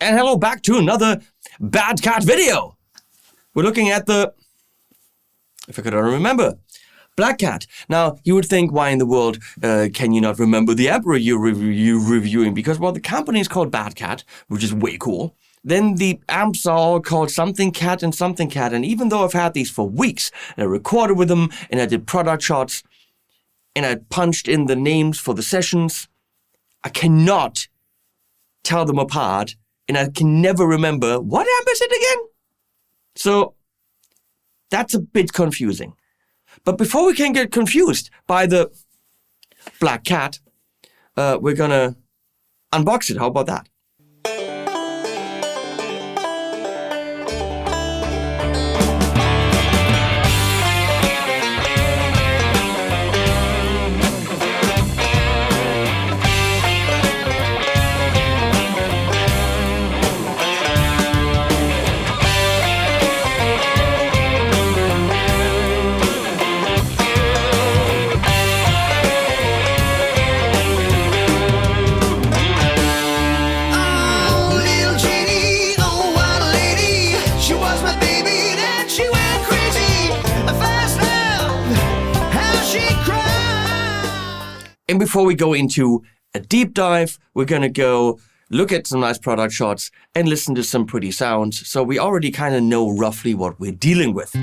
And hello back to another Bad Cat video. We're looking at the, if I could only remember, Black Cat. Now, you would think, why in the world can you not remember the Emperor you're reviewing? Because, well, the company is called Bad Cat, which is way cool. Then the amps are all called Something Cat. And even though I've had these for weeks, and I recorded with them, and I did product shots, and I punched in the names for the sessions, I cannot tell them apart, and I can never remember what amp is it again? So that's a bit confusing. But before we can get confused by the Black Cat, we're gonna unbox it. How about that? And before we go into a deep dive, we're going to go look at some nice product shots and listen to some pretty sounds. So we already kind of know roughly what we're dealing with.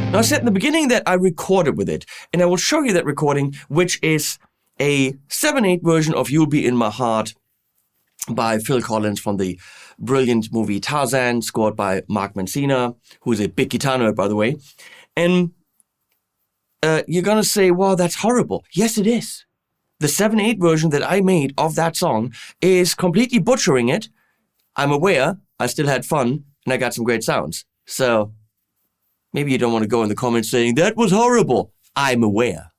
Now, I said in the beginning that I recorded with it, and I will show you that recording, which is a 7/8 version of You'll Be In My Heart by Phil Collins from the brilliant movie Tarzan, scored by Mark Mancina, who is a big guitar nerd, by the way. And you're going to say, well, that's horrible. Yes, it is. The 7/8 version that I made of that song is completely butchering it. I'm aware. I still had fun, and I got some great sounds. So maybe you don't want to go in the comments saying, that was horrible. I'm aware.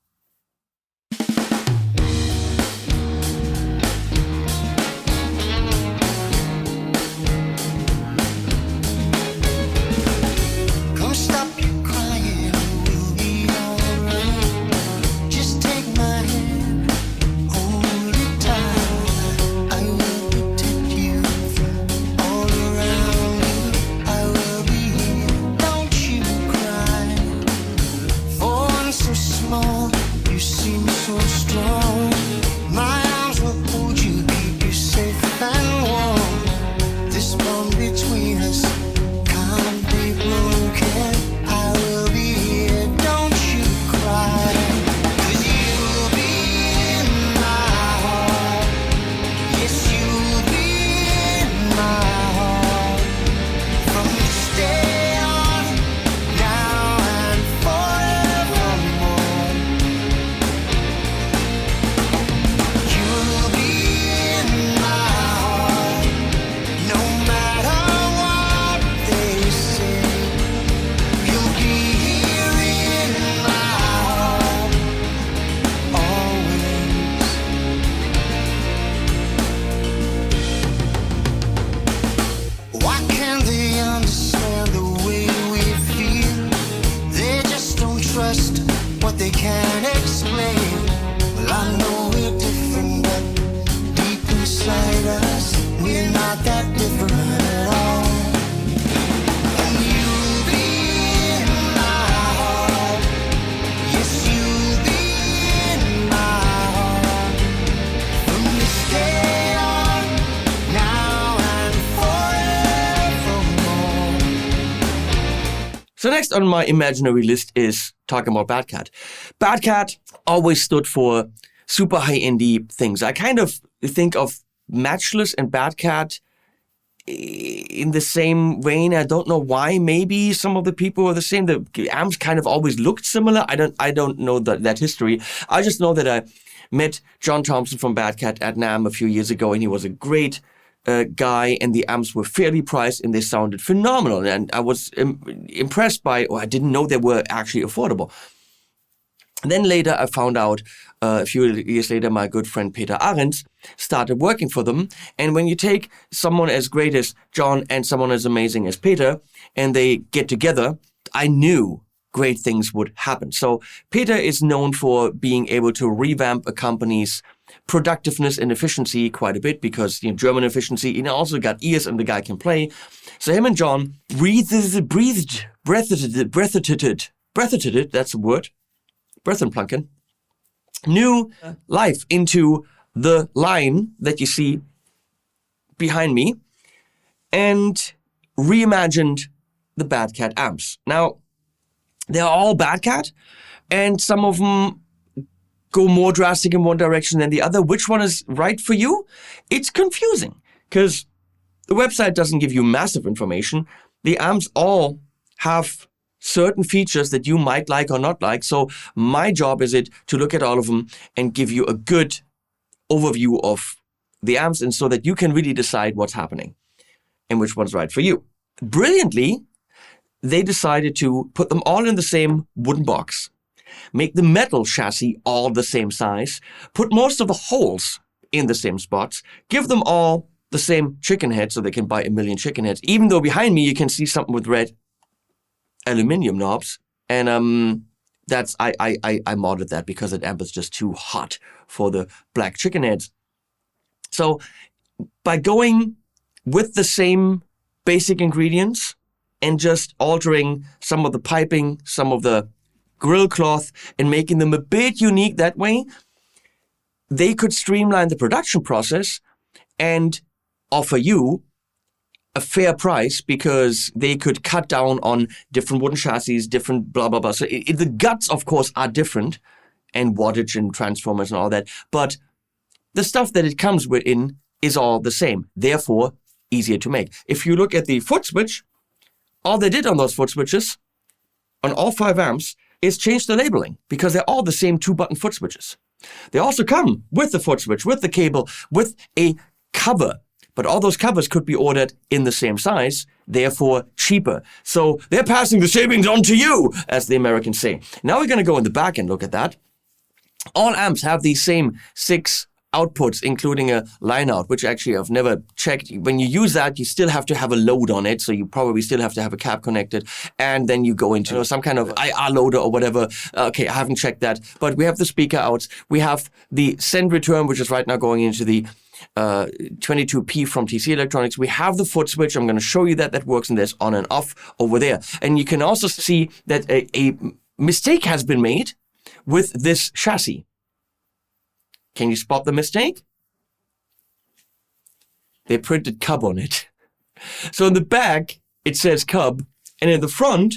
they can't explain. Well, I know we're different, but deep inside us, we're not that different at all. And you'll be in my So next on my imaginary list is talking about Bad Cat. Bad Cat always stood for super high indie things. I kind of think of Matchless and Bad Cat in the same vein. I don't know why. Maybe some of the people are the same. The amps kind of always looked similar. I don't know that history. I just know that I met John Thompson from Bad Cat at NAMM a few years ago, and he was a great guy, and the amps were fairly priced and they sounded phenomenal. And I was impressed by, I didn't know they were actually affordable. And then later I found out, a few years later, my good friend Peter Ahrens started working for them. And when you take someone as great as John and someone as amazing as Peter, and they get together, I knew great things would happen. So Peter is known for being able to revamp a company's productiveness and efficiency quite a bit, because German efficiency, also got ears and the guy can play. So him and John breathed, that's a word, Breathenplanken, new life into the line that you see behind me and reimagined the Bad Cat amps. Now, they're all Bad Cat, and some of them go more drastic in one direction than the other. Which one is right for you? It's confusing because the website doesn't give you massive information. The amps all have certain features that you might like or not like. So my job is to look at all of them and give you a good overview of the amps, and so that you can really decide what's happening and which one's right for you. Brilliantly, they decided to put them all in the same wooden box, make the metal chassis all the same size, put most of the holes in the same spots, give them all the same chicken head so they can buy a million chicken heads, even though behind me you can see something with red aluminum knobs. And that's I modded that because that amp is just too hot for the black chicken heads. So by going with the same basic ingredients and just altering some of the piping, some of the grill cloth, and making them a bit unique that way, they could streamline the production process and offer you a fair price, because they could cut down on different wooden chassis, different blah, blah, blah. So the guts, of course, are different, and wattage and transformers and all that. But the stuff that it comes within is all the same. Therefore, easier to make. If you look at the foot switch, all they did on those foot switches, on all 5 amps, is change the labeling, because they're all the same 2-button foot switches. They also come with the foot switch, with the cable, with a cover. But all those covers could be ordered in the same size, therefore cheaper. So they're passing the savings on to you, as the Americans say. Now we're going to go in the back and look at that. All amps have these same 6 outputs, including a line out, which actually I've never checked. When you use that, you still have to have a load on it. So you probably still have to have a cab connected. And then you go into some kind of IR loader or whatever. Okay, I haven't checked that. But we have the speaker outs. We have the send return, which is right now going into the 22P from TC Electronics. We have the foot switch. I'm going to show you that works, and there's on and off over there. And you can also see that a mistake has been made with this chassis. Can you spot the mistake? They printed cub on it. So in the back, it says cub, and in the front,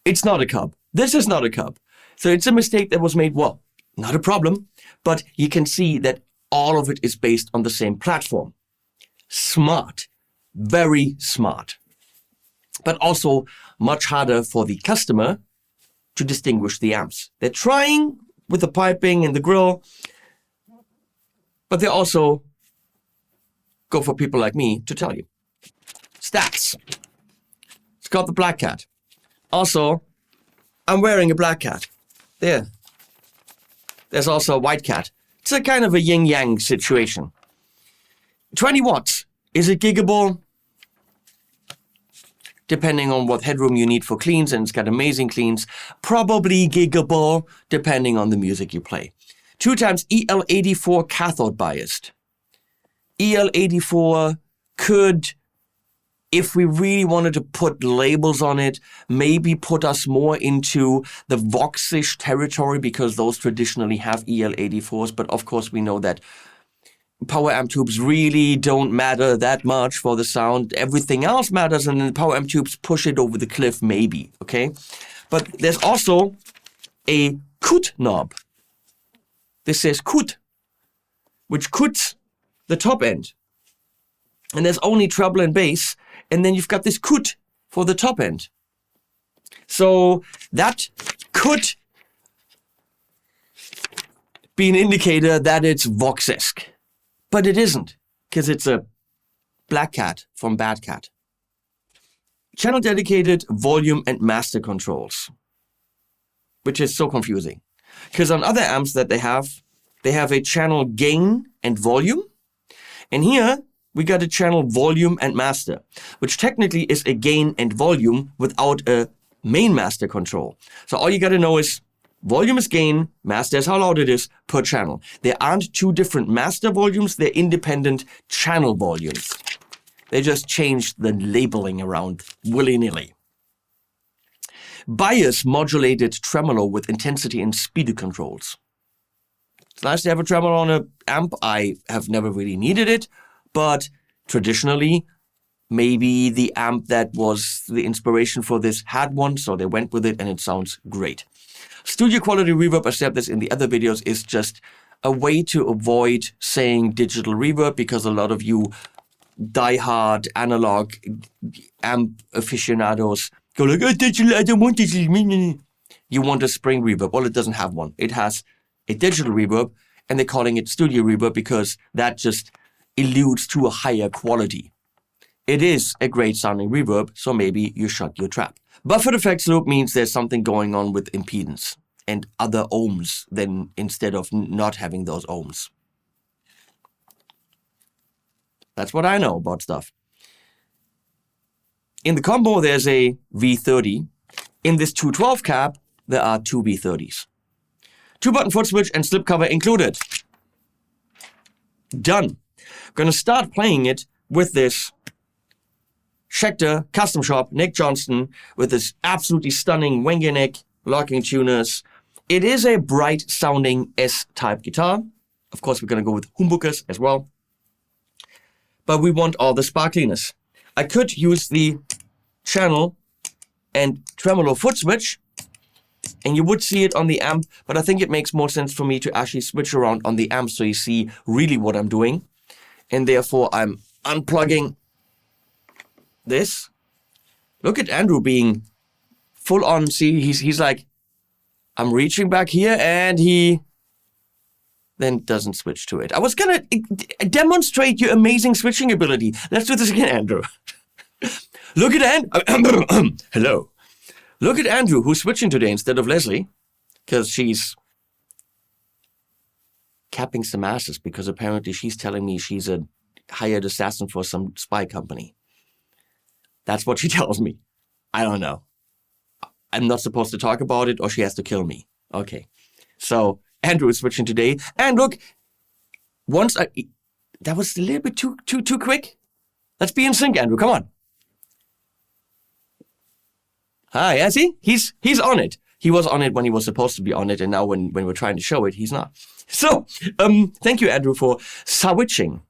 it's not a cub. This is not a cub. So it's a mistake that was made. Well, not a problem, but you can see that all of it is based on the same platform. Smart, very smart, but also much harder for the customer to distinguish the amps. They're trying with the piping and the grill, but they also go for people like me to tell you. Stacks. It's called the Black Cat. Also, I'm wearing a Black Cat. There. There's also a White Cat. It's a kind of a yin-yang situation. 20 watts. Is it giggable? Depending on what headroom you need for cleans, and it's got amazing cleans. Probably giggable, depending on the music you play. 2 times EL84 cathode biased. EL84 could, if we really wanted to put labels on it, maybe put us more into the Voxish territory, because those traditionally have EL84s. But of course, we know that power amp tubes really don't matter that much for the sound. Everything else matters, and then the power amp tubes push it over the cliff, maybe, okay? But there's also a cut knob. This says cut, which cuts the top end. And there's only treble and bass, and then you've got this cut for the top end. So that could be an indicator that it's Vox-esque. But it isn't, because it's a Black Cat from Bad Cat. Channel dedicated volume and master controls, which is so confusing. Because on other amps that they have a channel gain and volume. And here we got a channel volume and master, which technically is a gain and volume without a main master control. So all you got to know is volume is gain, master is how loud it is per channel. There aren't two different master volumes, they're independent channel volumes. They just changed the labeling around willy-nilly. Bias modulated tremolo with intensity and speed controls. It's nice to have a tremolo on an amp. I have never really needed it, but traditionally, maybe the amp that was the inspiration for this had one, so they went with it and it sounds great. Studio quality reverb, I said this in the other videos, is just a way to avoid saying digital reverb, because a lot of you die-hard analog amp aficionados go like, oh, digital, I don't want digital. You want a spring reverb. Well, it doesn't have one. It has a digital reverb, and they're calling it studio reverb because that just alludes to a higher quality. It is a great sounding reverb, so maybe you shut your trap. Buffered effects loop means there's something going on with impedance and other ohms than instead of not having those ohms. That's what I know about stuff. In the combo, there's a V30. In this 212 cab, there are two V30s. 2-button foot switch and slipcover included. Done. I'm going to start playing it with this Schecter Custom Shop Nick Johnston with this absolutely stunning Wenger neck locking tuners. It is a bright sounding S-type guitar. Of course, we're going to go with humbuckers as well. But we want all the sparkliness. I could use the channel and tremolo foot switch, and you would see it on the amp, but I think it makes more sense for me to actually switch around on the amp so you see really what I'm doing. And therefore, I'm unplugging this. Look at Andrew being full on. See, he's like, I'm reaching back here, and he then doesn't switch to it. I was gonna demonstrate your amazing switching ability. Let's do this again, Andrew. Look at Andrew. Hello. Look at Andrew, who's switching today instead of Leslie, because she's capping some asses, because apparently she's telling me she's a hired assassin for some spy company. That's what she tells me. I don't know. I'm not supposed to talk about it, or she has to kill me. Okay. So Andrew is switching today. And look, that was a little bit too quick. Let's be in sync, Andrew. Come on. Hi, yeah, see? He's on it. He was on it when he was supposed to be on it, and now when we're trying to show it, he's not. So, thank you, Andrew, for switching.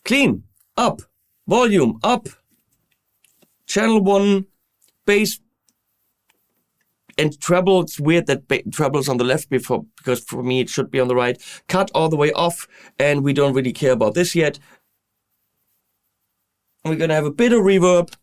Clean, up, volume, up, channel 1, bass, and treble. It's weird that treble's on the left because for me it should be on the right. Cut all the way off, and we don't really care about this yet. And we're going to have a bit of reverb.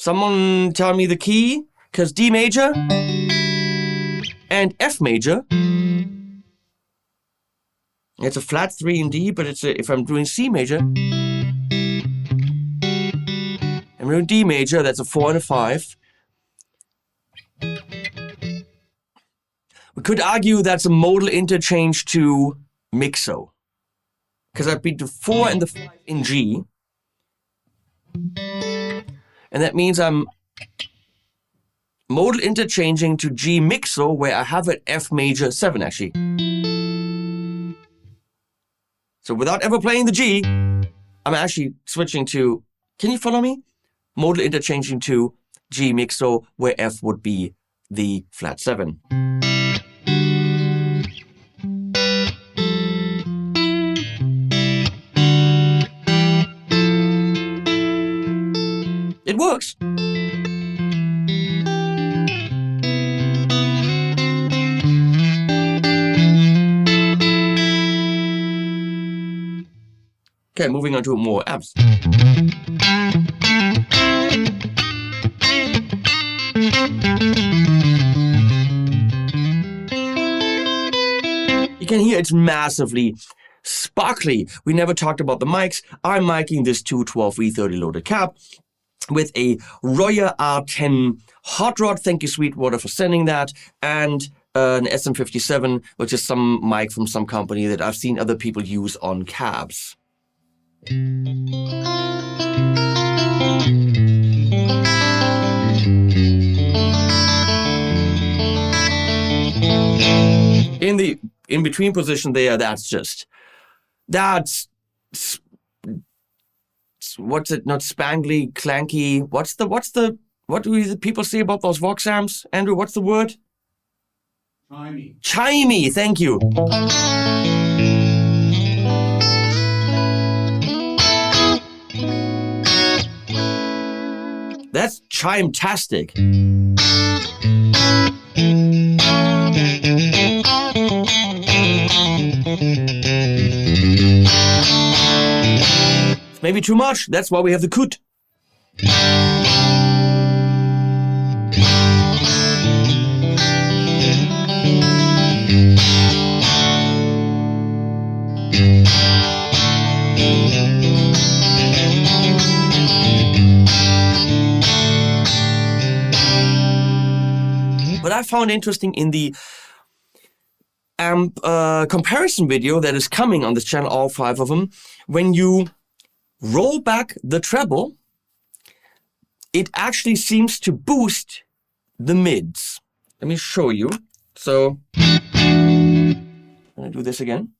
Someone tell me the key, because D major and F major. It's a flat 3 in D, but if I'm doing C major, I'm doing D major, that's a 4 and a 5. We could argue that's a modal interchange to mixo, because I beat the 4 and the 5 in G. And that means I'm modal interchanging to G mixo, where I have an F major 7 actually. So without ever playing the G, I'm actually switching to, can you follow me? Modal interchanging to G mixo, where F would be the flat 7. It works. Okay, moving on to more amps. You can hear it's massively sparkly. We never talked about the mics. I'm miking this 212V30 loaded cab with a Royer R10 hot rod. Thank you, Sweetwater, for sending that. And an SM57, which is some mic from some company that I've seen other people use on cabs. In the in-between position there, that's what's it, not spangly, clanky, what do the people say about those Vox amps? Andrew, what's the word? CHIME. CHIME, thank you. That's chime-tastic. It's maybe too much, that's why we have the kut. What I found interesting in the amp comparison video that is coming on this channel, all 5 of them, when you roll back the treble, it actually seems to boost the mids. Let me show you. So, I'm gonna do this again.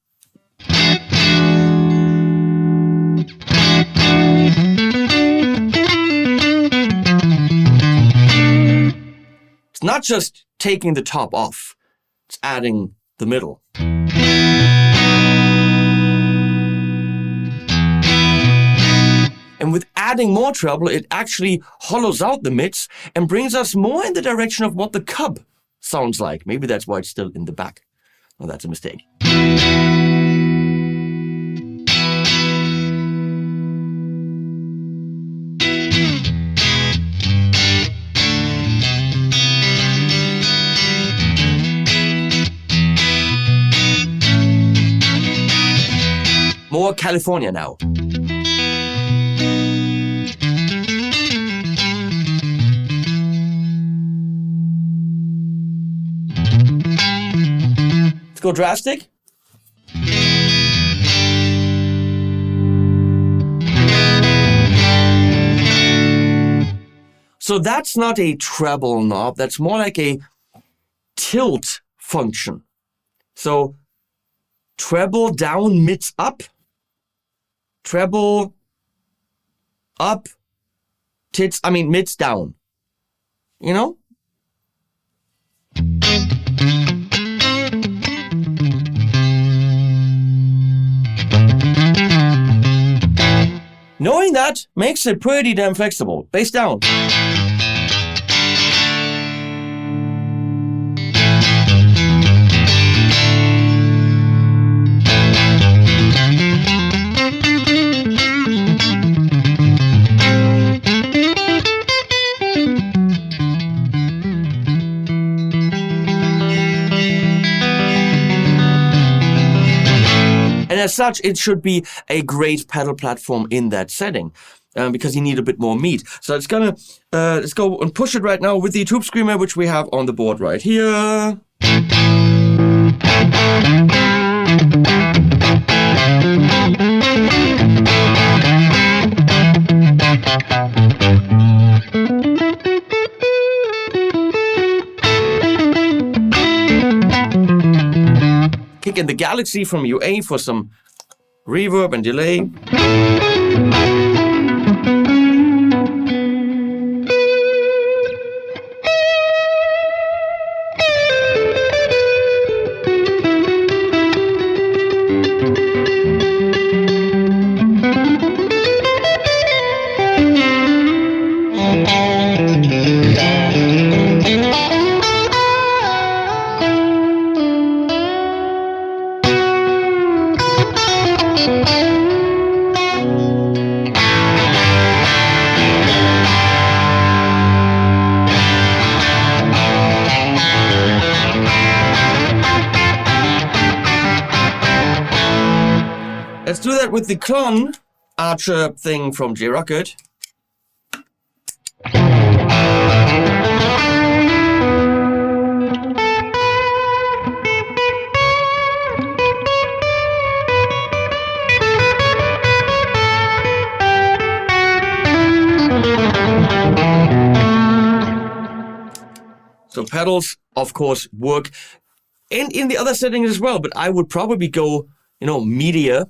It's not just taking the top off, it's adding the middle. And with adding more treble, it actually hollows out the mids and brings us more in the direction of what the cub sounds like. Maybe that's why it's still in the back. Oh, that's a mistake. More California now. Let's go drastic. So that's not a treble knob, that's more like a tilt function. So treble down, mids up. Treble up, mids down. You know? Knowing that makes it pretty damn flexible. Bass down. And as such, it should be a great pedal platform in that setting, because you need a bit more meat. So let's go and push it right now with the Tube Screamer, which we have on the board right here. the Galaxy from UA for some reverb and delay. Let's do that with the clone Archer thing from J-Rocket. So pedals, of course, work in the other settings as well, but I would probably go, media.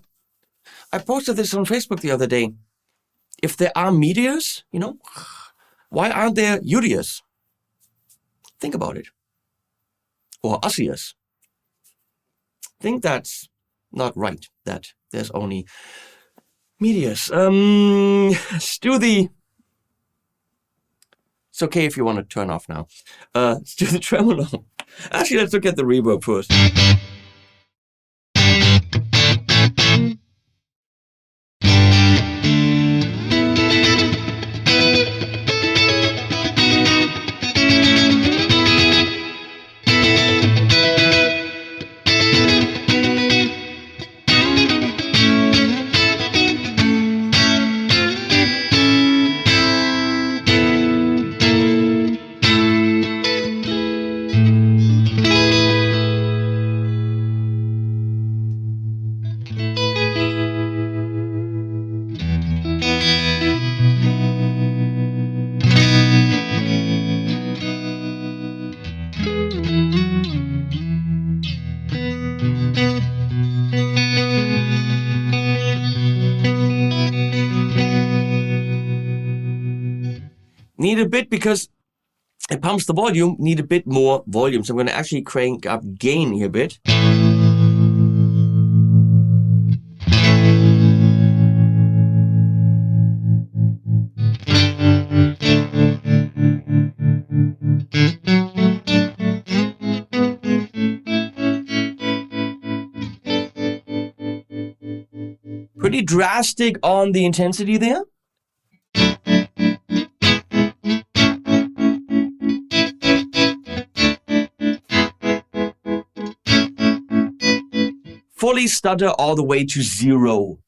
I posted this on Facebook the other day. If there are medias, why aren't there Urias? Think about it. Or Usias. I think that's not right, that there's only medias. Let's do the... It's okay if you want to turn off now. Let's do the tremolo. Actually, let's look at the reverb first. Need a bit, because it pumps the volume, need a bit more volume. So I'm going to actually crank up gain here a bit. Pretty drastic on the intensity there. Fully stutter all the way to 0.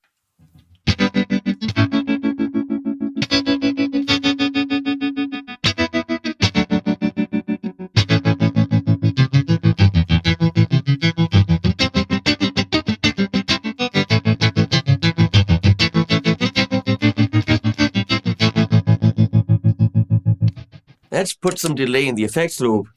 Let's put some delay in the effects loop.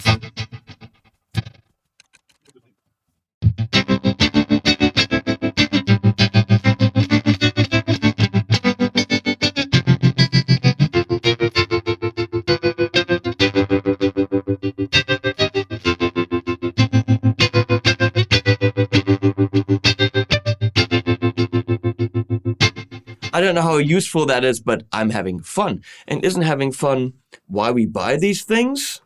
I don't know how useful that is, but I'm having fun. And isn't having fun why we buy these things?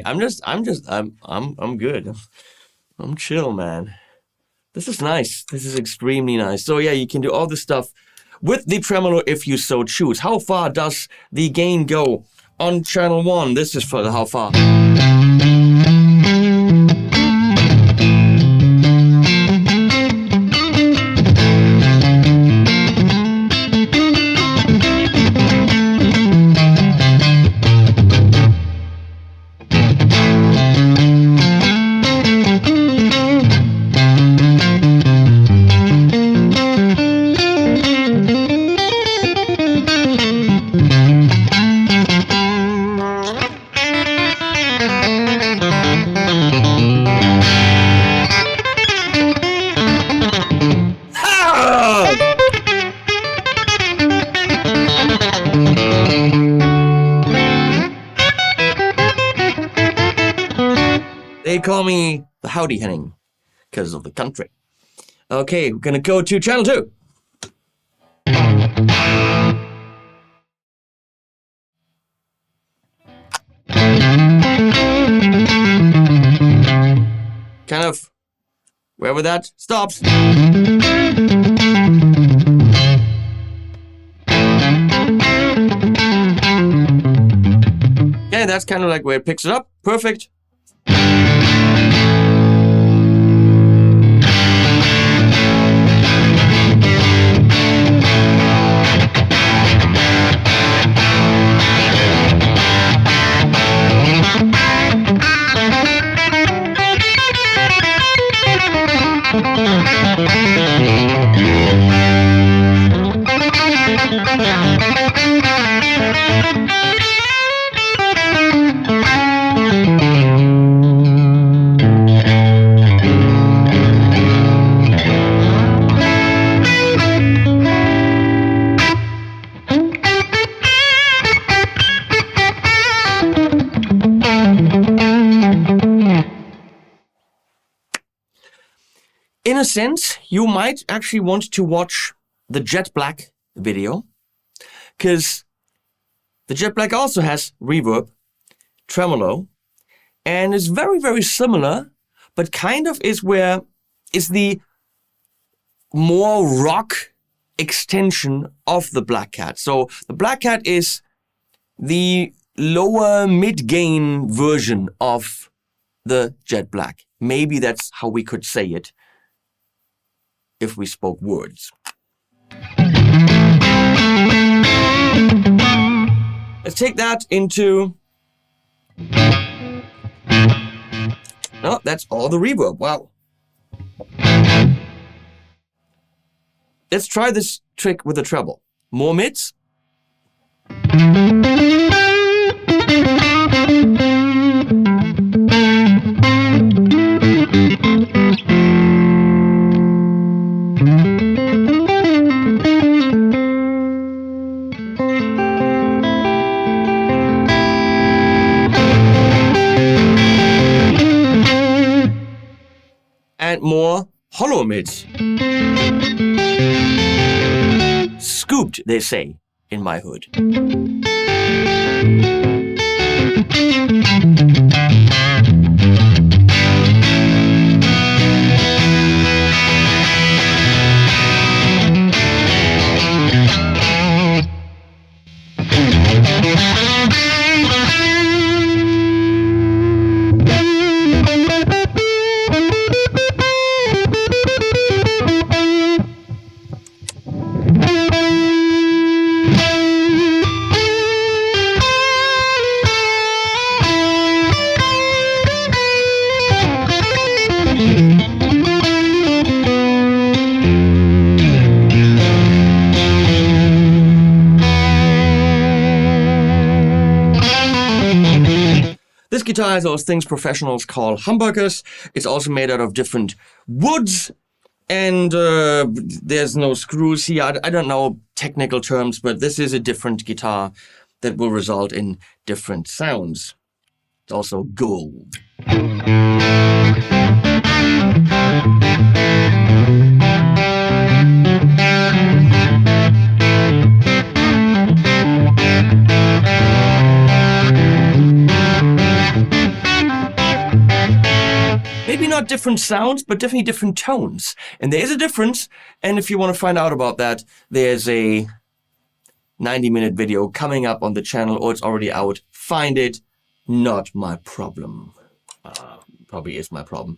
sorry. I'm good. I'm chill, man. This is nice. This is extremely nice. So yeah, you can do all this stuff with the tremolo if you so choose. How far does the gain go on channel 1? This is for the how far. They call me the Howdy Henning because of the country. Okay, we're gonna go to channel 2. Kind of wherever that stops. Okay, that's kind of like where it picks it up. Perfect. In a sense, you might actually want to watch the Jet Black video, because the Jet Black also has reverb, tremolo, and is very, very similar, but kind of is the more rock extension of the Black Cat. So the Black Cat is the lower mid-gain version of the Jet Black. Maybe that's how we could say it if we spoke words. Let's take that into... No, that's all the reverb. Wow. Let's try this trick with the treble. More mids. And more hollow mids. Scooped, they say, in my hood. This guitar has those things professionals call humbuckers. It's also made out of different woods, and there's no screws here. I don't know technical terms, but this is a different guitar that will result in different sounds. It's also gold. maybe not different sounds, but definitely different tones. And there is a difference. And if you want to find out about that, there's a 90-minute video coming up on the channel, or it's already out. Find it. Not my problem. Probably is my problem.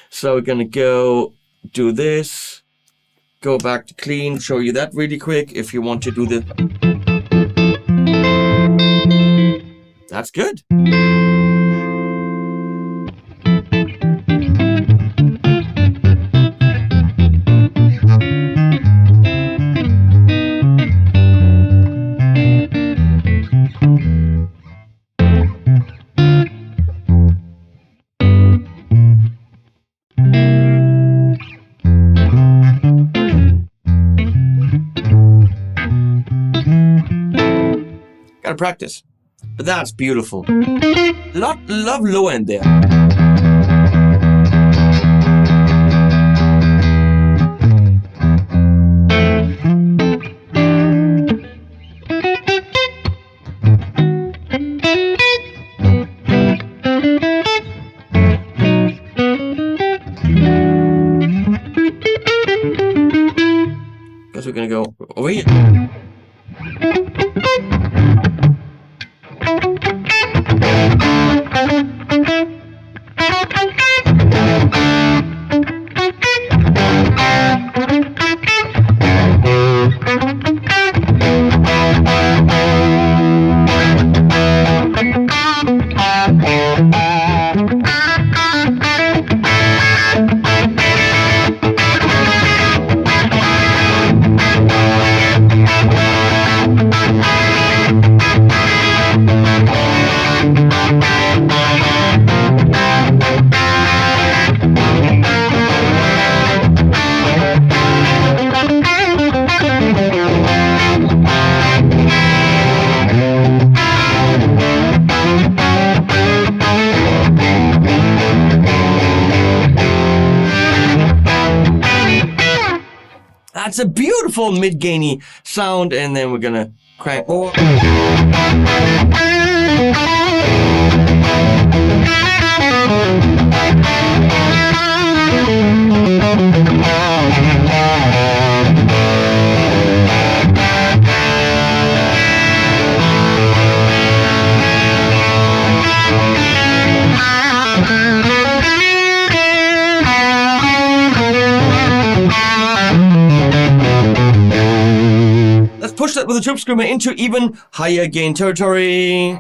So we're going to go do this. Go back to clean. Show you that really quick if you want to do the... That's good. Gotta practice. But that's beautiful. Love low end there. Guess we're gonna go over here. That's a beautiful mid-gainy sound, and then we're gonna crank more. Push that with the tube screamer into even higher gain territory.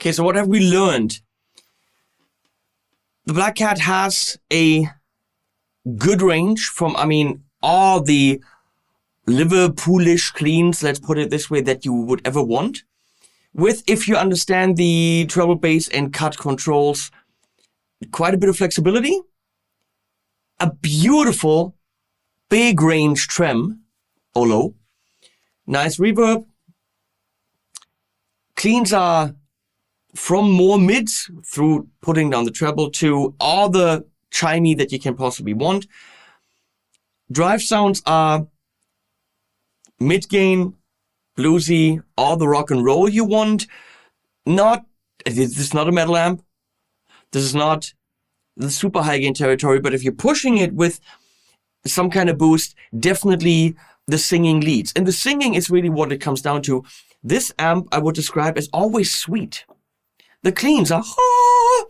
Okay, so what have we learned? The Black Cat has a good range from, all the Liverpoolish cleans, let's put it this way, that you would ever want. With, if you understand the treble bass and cut controls, quite a bit of flexibility. A beautiful big range tremolo. Nice reverb. Cleans are from more mids through putting down the treble to all the chimey that you can possibly want. Drive sounds are mid-gain, bluesy, all the rock and roll you want. This is not a metal amp. This is not the super high gain territory, but if you're pushing it with some kind of boost, definitely the singing leads. And the singing is really what it comes down to. This amp I would describe as always sweet. The cleans are ha,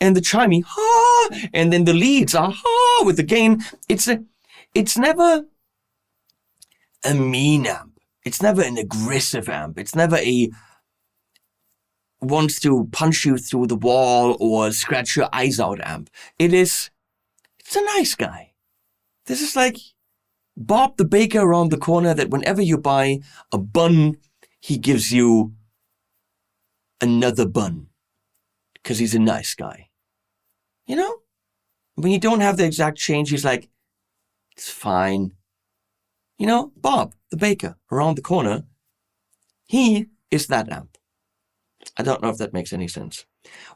and the chimey ha, and then the leads are ha with the gain. It's never a mean amp. It's never an aggressive amp. It's never a wants to punch you through the wall or scratch your eyes out amp. It's a nice guy. This is like Bob the baker around the corner that whenever you buy a bun, he gives you another bun because he's a nice guy. You know? When you don't have the exact change, he's like, it's fine. You know, Bob the baker around the corner, he is that amp. I don't know if that makes any sense.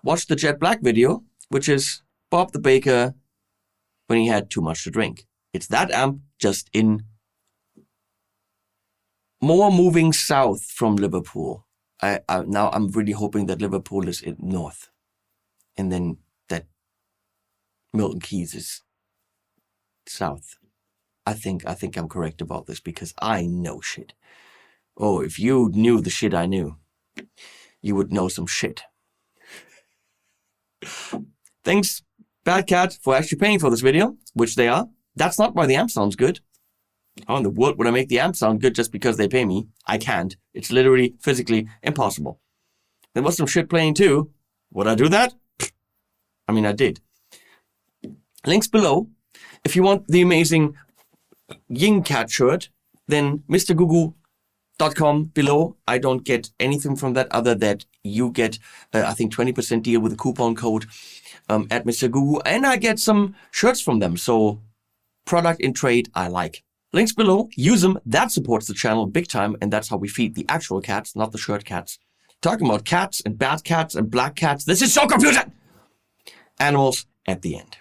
Watch the Jet Black video, which is Bob the baker when he had too much to drink. It's that amp, just in more moving south from Liverpool. Now I'm really hoping that Liverpool is in north, and then that Milton Keynes is south. I think I'm correct about this because I know shit. Oh, if you knew the shit I knew, you would know some shit. Thanks, Bad Cat, for actually paying for this video, which they are. That's not why the amp sounds good. How in the world would I make the amp sound good just because they pay me? I can't. It's literally, physically impossible. There was some shit playing too. Would I do that? I mean, I did. Links below. If you want the amazing Ying Cat shirt, then MrGugu.com below. I don't get anything from that other that you get, I think, 20% deal with a coupon code at Mr. Gugu. And I get some shirts from them. So product in trade I like. Links below. Use them. That supports the channel big time. And that's how we feed the actual cats, not the shirt cats. Talking about cats and bad cats and black cats. This is so confusing. Animals at the end.